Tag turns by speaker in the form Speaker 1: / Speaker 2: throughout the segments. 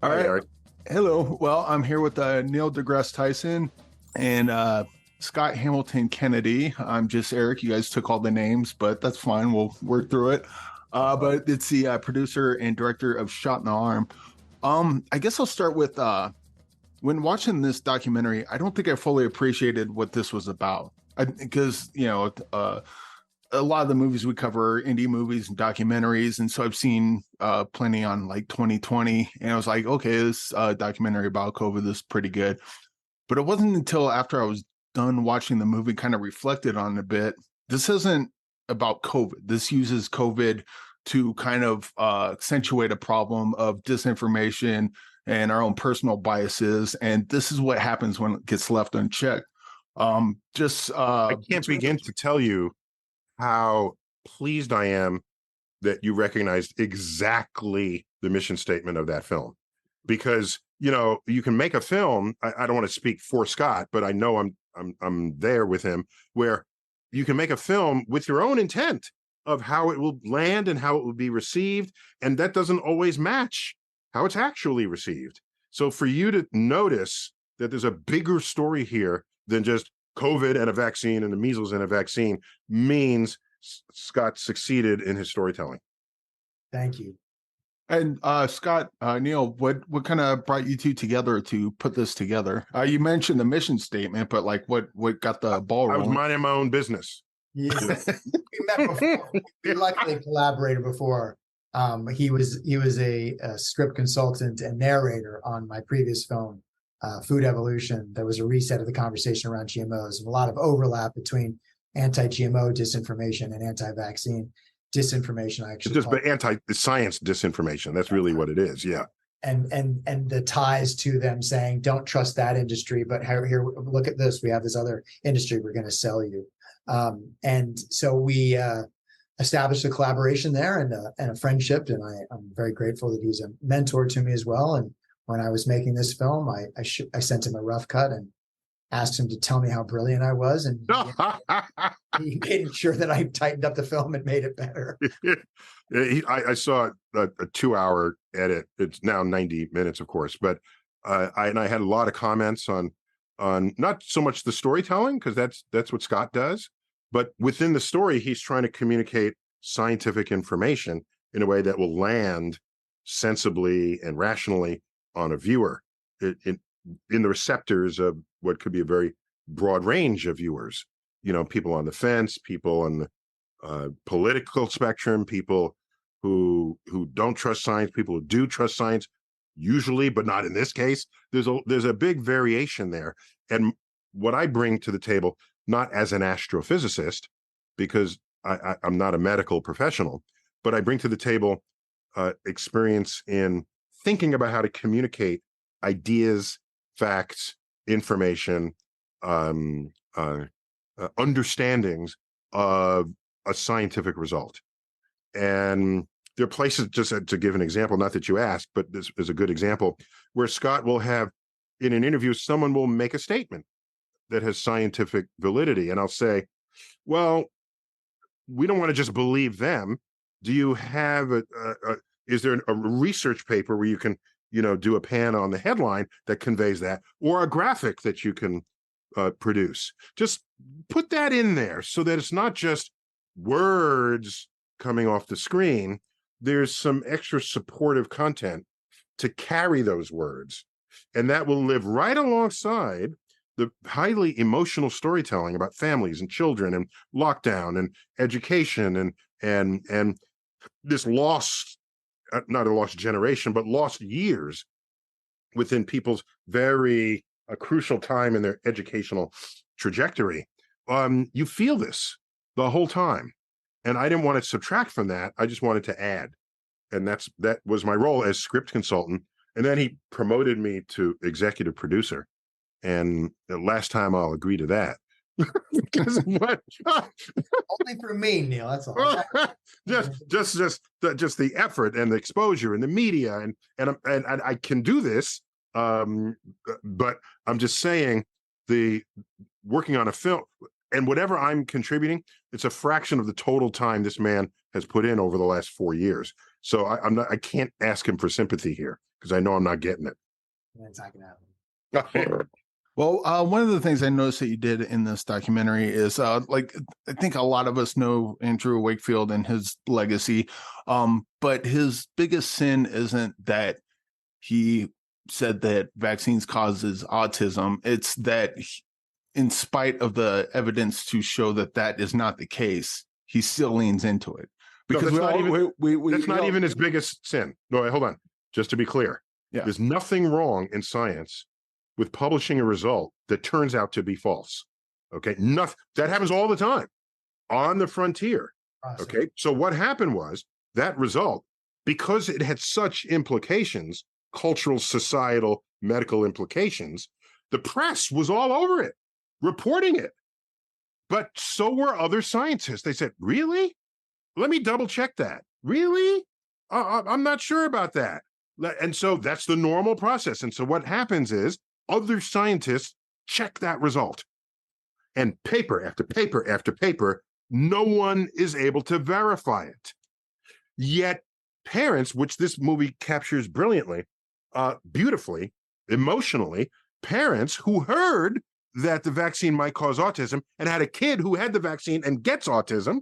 Speaker 1: All
Speaker 2: Hi,
Speaker 1: right.
Speaker 2: Eric.
Speaker 1: Hello. Well, I'm here with Neil deGrasse Tyson and Scott Hamilton Kennedy. I'm just Eric. You guys took all the names, but that's fine. We'll work through it. But it's the producer and director of Shot in the Arm. I guess I'll start with when watching this documentary, I don't think I fully appreciated what this was about. Because, a lot of the movies we cover are indie movies and documentaries, and so I've seen plenty on like 2020, and I was like, okay, this documentary about COVID is pretty good. But it wasn't until after I was done watching the movie, kind of reflected on it a bit. This isn't about COVID. This uses COVID to kind of accentuate a problem of disinformation and our own personal biases, and this is what happens when it gets left unchecked. Just
Speaker 2: I can't begin to tell you how pleased I am that you recognized exactly the mission statement of that film. Because, you can make a film. I don't want to speak for Scott, but I know I'm there with him, where you can make a film with your own intent of how it will land and how it will be received. And that doesn't always match how it's actually received. So for you to notice that there's a bigger story here than just COVID and a vaccine and the measles and a vaccine means Scott succeeded in his storytelling.
Speaker 3: Thank you.
Speaker 1: And Scott, Neil, what kind of brought you two together to put this together? You mentioned the mission statement, but like what got the ball
Speaker 2: I was
Speaker 1: rolling?
Speaker 2: minding my own business.
Speaker 3: Yeah. We met before. We luckily collaborated before. He was a script consultant and narrator on my previous film, Food Evolution. There was a reset of the conversation around GMOs and a lot of overlap between anti-GMO disinformation and anti-vaccine disinformation. I actually
Speaker 2: Just but anti-science disinformation. That's really what it is. Yeah.
Speaker 3: And the ties to them saying, don't trust that industry, but here, look at this. We have this other industry we're going to sell you. And so we established a collaboration there and a friendship. And I'm very grateful that he's a mentor to me as well. And when I was making this film, I sent him a rough cut and asked him to tell me how brilliant I was. And he made sure that I tightened up the film and made it better.
Speaker 2: I saw a 2-hour edit. It's now 90 minutes, of course, but I had a lot of comments on not so much the storytelling, because that's what Scott does, but within the story, he's trying to communicate scientific information in a way that will land sensibly and rationally on a viewer in the receptors of what could be a very broad range of viewers. People on the fence, people on the political spectrum, people who don't trust science, people who do trust science, usually, but not in this case. There's a big variation there. And what I bring to the table, not as an astrophysicist, because I'm not a medical professional, but I bring to the table experience in thinking about how to communicate ideas, facts, information, understandings of a scientific result. And there are places, just to give an example, not that you asked, but this is a good example, where Scott will have, in an interview, someone will make a statement that has scientific validity. And I'll say, well, we don't want to just believe them. Do you have is there a research paper where you can, do a pan on the headline that conveys that, or a graphic that you can produce? Just put that in there so that it's not just words coming off the screen. There's some extra supportive content to carry those words, and that will live right alongside the highly emotional storytelling about families and children and lockdown and education and this lost, not a lost generation, but lost years within people's very crucial time in their educational trajectory. You feel this the whole time. And I didn't want to subtract from that. I just wanted to add. And that was my role as script consultant. And then he promoted me to executive producer. And the last time I'll agree to that. Because what?
Speaker 3: Only for me, Neil. That's all.
Speaker 2: just the effort and the exposure and the media and I can do this. But I'm just saying, the working on a film and whatever I'm contributing, it's a fraction of the total time this man has put in over the last 4 years. So I can't ask him for sympathy here. because I know I'm not getting it.
Speaker 3: It's not going to happen.
Speaker 1: Well, one of the things I noticed that you did in this documentary is like I think a lot of us know Andrew Wakefield and his legacy, but his biggest sin isn't that he said that vaccines causes autism. It's that in spite of the evidence to show that that is not the case, he still leans into it. Because
Speaker 2: that's not even his biggest sin. No, wait, hold on. Just to be clear, there's nothing wrong in science with publishing a result that turns out to be false. Okay, nothing that happens all the time on the frontier. Awesome. Okay, so what happened was that result, because it had such implications, cultural, societal, medical implications, the press was all over it, reporting it. But so were other scientists. They said, "Really? Let me double check that. Really? I'm not sure about that." And so that's the normal process. And so what happens is other scientists check that result. And paper after paper after paper, no one is able to verify it. Yet parents, which this movie captures brilliantly, beautifully, emotionally, parents who heard that the vaccine might cause autism and had a kid who had the vaccine and gets autism,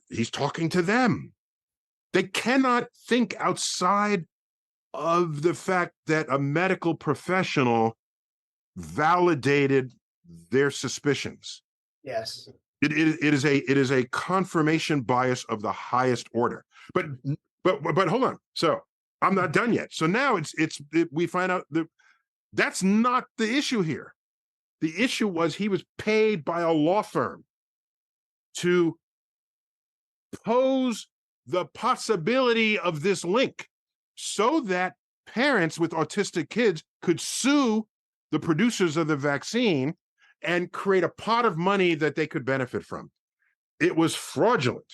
Speaker 2: he's talking to them. They cannot think outside of the fact that a medical professional validated their suspicions.
Speaker 3: Yes.
Speaker 2: It is a confirmation bias of the highest order. But hold on. So I'm not done yet. So now we find out that that's not the issue here. The issue was he was paid by a law firm to pose the possibility of this link so that parents with autistic kids could sue the producers of the vaccine and create a pot of money that they could benefit from. It was fraudulent.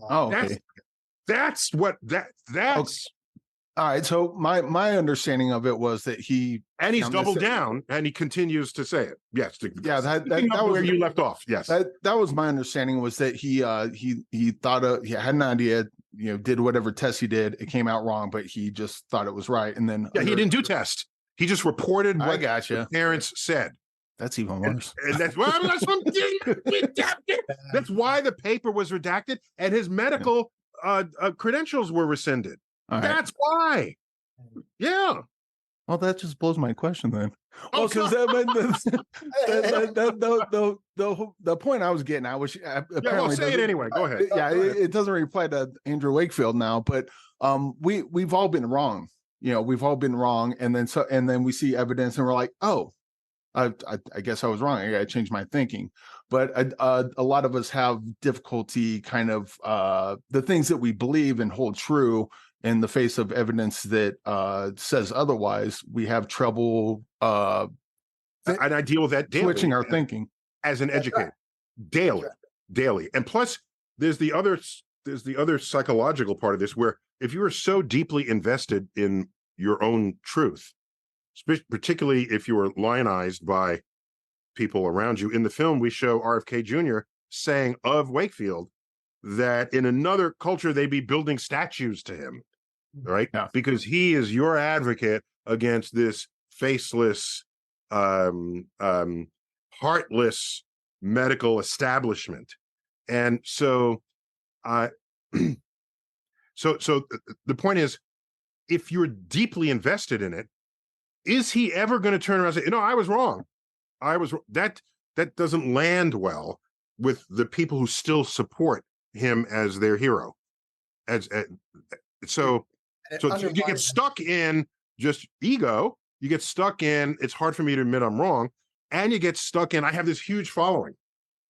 Speaker 1: Oh, okay.
Speaker 2: That's
Speaker 1: okay. All right. So my understanding of it was that he's
Speaker 2: doubled down and he continues to say it. Yes.
Speaker 1: That
Speaker 2: was where you left off. Yes.
Speaker 1: That was my understanding, was that he thought he had an idea, did whatever test he did. It came out wrong, but he just thought it was right. And then
Speaker 2: he didn't do tests. He just reported what
Speaker 1: the
Speaker 2: parents said.
Speaker 1: That's even worse.
Speaker 2: And that's why that's why the paper was redacted and his medical credentials were rescinded.
Speaker 1: Right.
Speaker 2: That's why. Yeah.
Speaker 1: Well, that just blows my question then. Well, because the point I was getting at, which apparently
Speaker 2: say it anyway. Go ahead.
Speaker 1: It doesn't reply to Andrew Wakefield now, but we've all been wrong. We've all been wrong, and then we see evidence, and we're like, oh, I guess I was wrong. I got to change my thinking. But a lot of us have difficulty kind of the things that we believe and hold true in the face of evidence that says otherwise. We have trouble.
Speaker 2: And I deal with that daily.
Speaker 1: Switching our thinking
Speaker 2: as an educator, daily. And plus, there's the other psychological part of this, where if you are so deeply invested in your own truth, particularly if you are lionized by people around you. In the film, we show RFK Jr. saying of Wakefield that in another culture, they'd be building statues to him, right?
Speaker 1: Yeah.
Speaker 2: Because he is your advocate against this faceless, heartless medical establishment. And so, the point is, if you're deeply invested in it, is he ever going to turn around and say, I was wrong. That doesn't land well with the people who still support him as their hero. So you get stuck in just ego. You get stuck in, it's hard for me to admit I'm wrong. And you get stuck in, I have this huge following.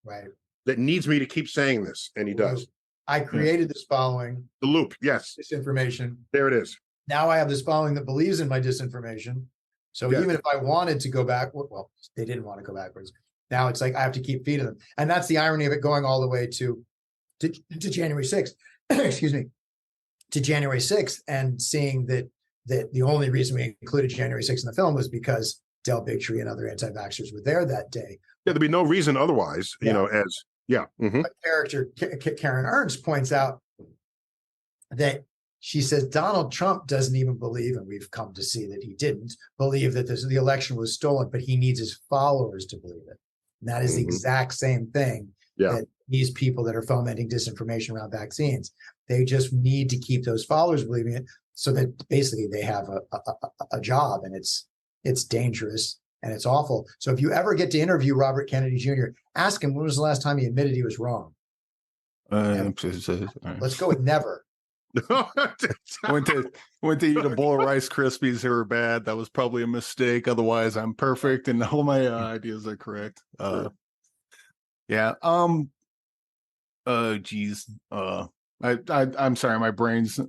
Speaker 3: Right.
Speaker 2: That needs me to keep saying this. And he does.
Speaker 3: I created this following.
Speaker 2: The loop. Yes.
Speaker 3: Disinformation.
Speaker 2: There it is.
Speaker 3: Now I have this following that believes in my disinformation. So even if I wanted to go back, well, they didn't want to go backwards. Now it's like I have to keep feeding them. And that's the irony of it, going all the way to January 6th, excuse me, to January 6th, and seeing that the only reason we included January 6th in the film was because Del Bigtree and other anti-vaxxers were there that day.
Speaker 2: Yeah, there'd be no reason otherwise,
Speaker 3: But character Karen Ernst points out that she says Donald Trump doesn't even believe, and we've come to see that he didn't believe that the election was stolen, but he needs his followers to believe it. And that is the exact same thing that these people that are fomenting disinformation around vaccines, they just need to keep those followers believing it, so that basically they have a job, and it's dangerous and it's awful. So if you ever get to interview Robert Kennedy Jr., ask him when was the last time he admitted he was wrong. Let's go with never.
Speaker 1: went to eat a bowl of Rice Krispies. They were bad. That was probably a mistake. Otherwise, I'm perfect and all my ideas are correct. Yeah. Geez. I'm sorry. My brain's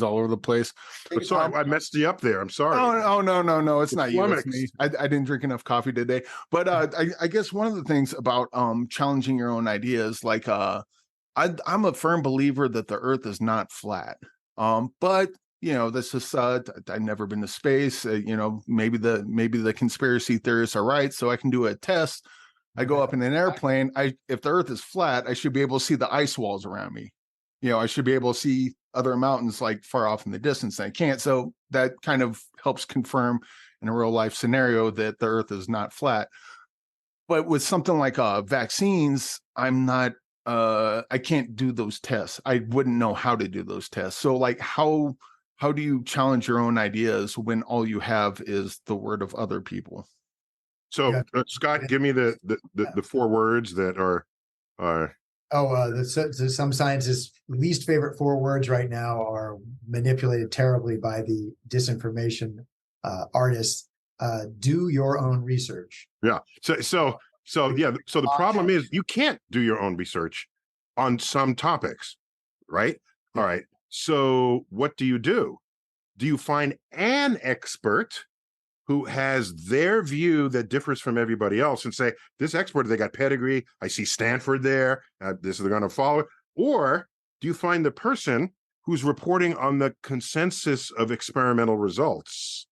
Speaker 1: all over the place.
Speaker 2: Sorry, I messed you up there. I'm sorry.
Speaker 1: Oh no. It's not you. It's me. I didn't drink enough coffee today. But I guess one of the things about challenging your own ideas, like I'm a firm believer that the Earth is not flat. But that's just I've never been to space. Maybe the conspiracy theorists are right, so I can do a test. I go up in an airplane. If the Earth is flat, I should be able to see the ice walls around me. I should be able to see other mountains like far off in the distance. I can't. So that kind of helps confirm in a real life scenario that the Earth is not flat. But with something like vaccines, I'm not. I can't do those tests. I wouldn't know how to do those tests. So like how do you challenge your own ideas when all you have is the word of other people?
Speaker 2: So Scott, give me the 4 words that are
Speaker 3: some scientists' least favorite 4 words right now are manipulated terribly by the disinformation artists. Do your own research.
Speaker 2: Yeah. So the problem is you can't do your own research on some topics, right? All right. So what do? Do you find an expert who has their view that differs from everybody else and say, this expert, they got pedigree. I see Stanford there. This they're going to follow it. Or do you find the person who's reporting on the consensus of experimental results,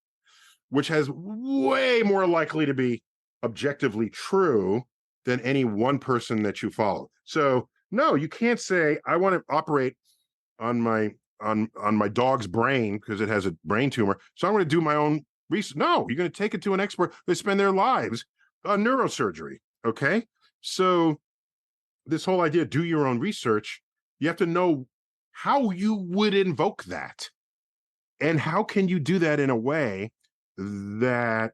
Speaker 2: which has way more likely to be objectively true than any one person that you follow? So no, you can't say I want to operate on my dog's brain because it has a brain tumor, so I'm going to do my own research. No, you're going to take it to an expert. They spend their lives on neurosurgery. Okay, so this whole idea, do your own research, you have to know how you would invoke that, and how can you do that in a way that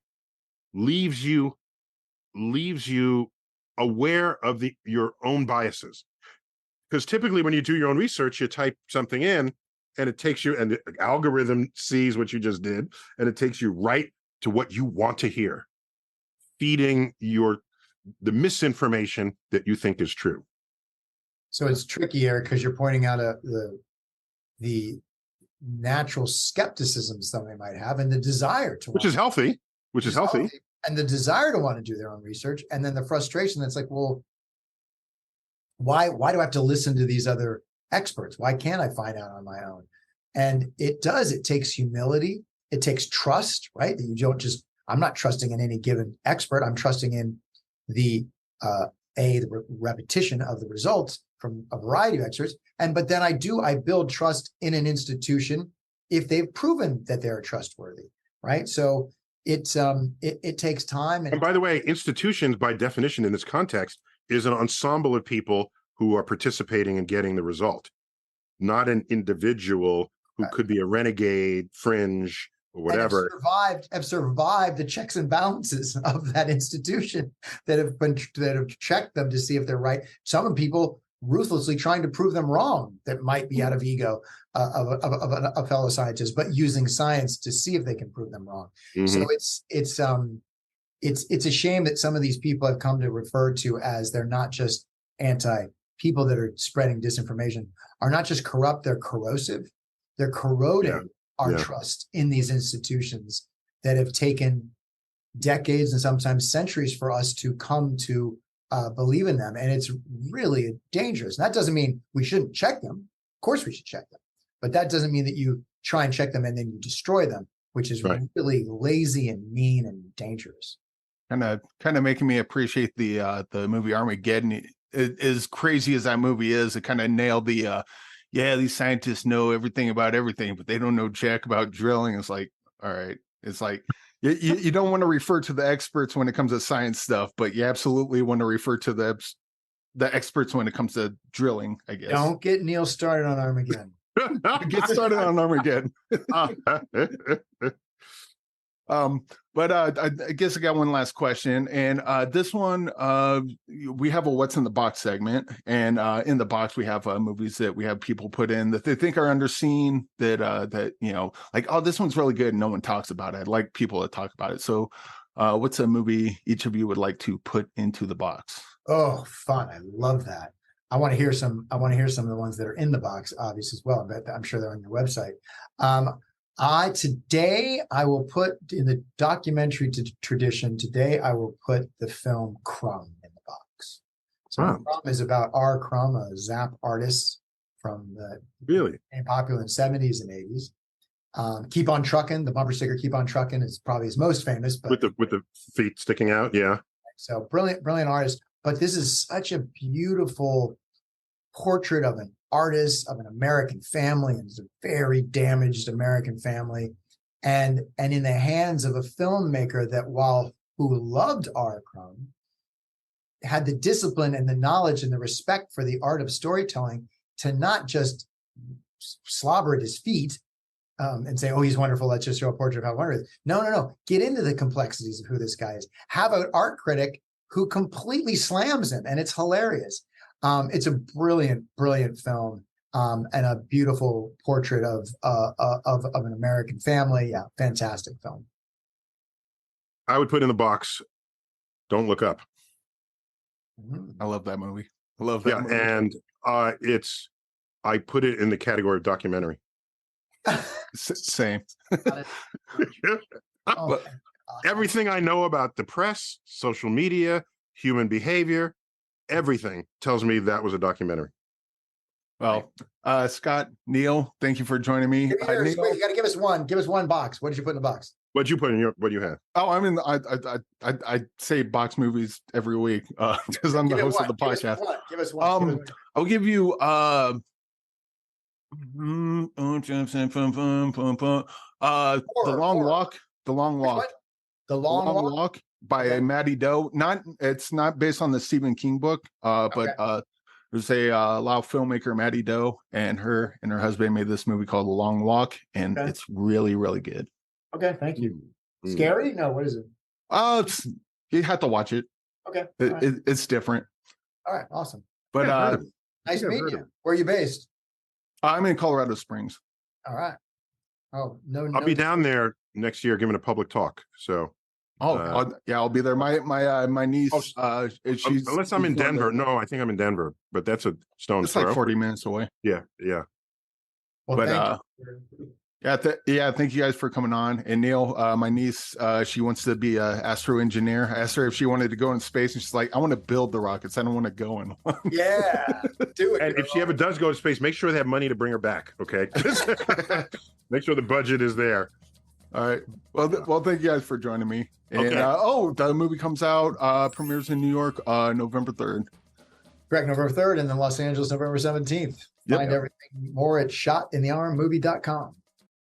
Speaker 2: leaves you aware of your own biases. Because typically when you do your own research, you type something in and it takes you, and the algorithm sees what you just did, and it takes you right to what you want to hear, feeding the misinformation that you think is true.
Speaker 3: So it's tricky, Eric, because you're pointing out the natural skepticism somebody might have, and the desire to,
Speaker 2: which is healthy,
Speaker 3: and the desire to want to do their own research, and then the frustration that's like, well, why do I have to listen to these other experts? Why can't I find out on my own? And it takes humility, it takes trust, right? That you don't just, I'm not trusting in any given expert, I'm trusting in the repetition of the results from a variety of experts. But then I build trust in an institution if they've proven that they're trustworthy, right? So it takes time.
Speaker 2: And by the way, institutions by definition in this context is an ensemble of people who are participating in getting the result, not an individual who could be a renegade, fringe, or whatever.
Speaker 3: Have survived the checks and balances of that institution that have checked them to see if they're right. Some people ruthlessly trying to prove them wrong that might be out of ego of a fellow scientist, but using science to see if they can prove them wrong. So it's a shame that some of these people have come to refer to as, they're not just people that are spreading disinformation are not just corrupt, they're corrosive. They're corroding our trust in these institutions that have taken decades and sometimes centuries for us to come to believe in them. And it's really dangerous. And that doesn't mean we shouldn't check them. Of course we should check them. But that doesn't mean that you try and check them and then you destroy them, which is really lazy and mean and dangerous.
Speaker 1: Kind of making me appreciate the movie Armageddon. As crazy as that movie is, it kind of nailed the yeah, these scientists know everything about everything, but they don't know jack about drilling. It's like, all right. It's like you don't want to refer to the experts when it comes to science stuff, but you absolutely want to refer to the experts when it comes to drilling, I guess.
Speaker 3: Don't get Neil started on Armageddon.
Speaker 1: Get started on Armageddon. But I guess I got one last question, and this one, we have a "What's in the Box" segment, and in the box we have movies that we have people put in that they think are underseen, that like, oh, this one's really good, and no one talks about it. I'd like people to talk about it. So, what's a movie each of you would like to put into the box?
Speaker 3: Oh, fun! I love that. I want to hear some of the ones that are in the box, obviously, as well. But I'm sure they're on your website. Today I will put in the documentary tradition. Today I will put the film Crumb in the box. So
Speaker 2: Wow.
Speaker 3: Crumb is about R. Crumb, a Zap artist from the
Speaker 2: Really
Speaker 3: popular in the 70s and 80s. Keep on Truckin', the bumper sticker "Keep on Truckin'" is probably his most famous. But
Speaker 2: with the feet sticking out, yeah.
Speaker 3: So brilliant artist. But this is such a beautiful portrait of an artist, of an American family, and it's a very damaged American family, and in the hands of a filmmaker that, who loved R. Crumb, had the discipline and the knowledge and the respect for the art of storytelling to not just slobber at his feet and say, "Oh, he's wonderful, let's just show a portrait of how wonderful." No. Get into the complexities of who this guy is. Have an art critic who completely slams him, and it's hilarious. It's a brilliant film, and a beautiful portrait of an American family. Yeah, fantastic film.
Speaker 2: I would put in the box Don't Look Up.
Speaker 1: I love that movie. I love that movie.
Speaker 2: And I put it in the category of documentary.
Speaker 1: Same.
Speaker 3: Oh,
Speaker 2: Everything I know about the press, social media, human behavior, everything tells me that was a documentary.
Speaker 1: Well, Scott, Neil, thank you for joining me.
Speaker 3: you got to give us one. Give us one box. What did you put in the box?
Speaker 2: What'd you put in what you have?
Speaker 1: Oh, I mean, I say box movies every week because I'm the host of the podcast.
Speaker 3: Give us one.
Speaker 1: I'll give you The Long Walk. The Long Walk.
Speaker 3: The Long
Speaker 1: Walk by Maddie Doe. It's not based on the Stephen King book, but there's a Lao filmmaker, Maddie Doe, and her husband made this movie called The Long Walk, and it's really, really good.
Speaker 3: Okay, thank you. Scary? No, what is it?
Speaker 1: You have to watch it.
Speaker 3: Okay,
Speaker 1: it's different.
Speaker 3: All right, awesome.
Speaker 1: But
Speaker 3: nice meeting you. Where are you based?
Speaker 1: I'm in Colorado Springs.
Speaker 3: All right. Oh, no.
Speaker 2: I'll be down there next year giving a public talk. So.
Speaker 1: I'll be there. My niece. She's
Speaker 2: unless I'm in Denver. No, I think I'm in Denver, but that's a stone's throw.
Speaker 1: It's like 40 minutes away.
Speaker 2: Yeah.
Speaker 3: Well,
Speaker 1: but thank you guys for coming on. And Neil, my niece, she wants to be an astro engineer. I asked her if she wanted to go in space, and she's like, "I want to build the rockets. I don't want to go in one."
Speaker 3: Yeah, do it.
Speaker 2: And if she ever does go to space, make sure they have money to bring her back. Okay, make sure the budget is there.
Speaker 1: All right. Well, thank you guys for joining me. And the movie comes out, premieres in New York, November 3rd.
Speaker 3: Correct, November 3rd, and then Los Angeles, November 17th. Find everything more at shotinthearmmovie.com.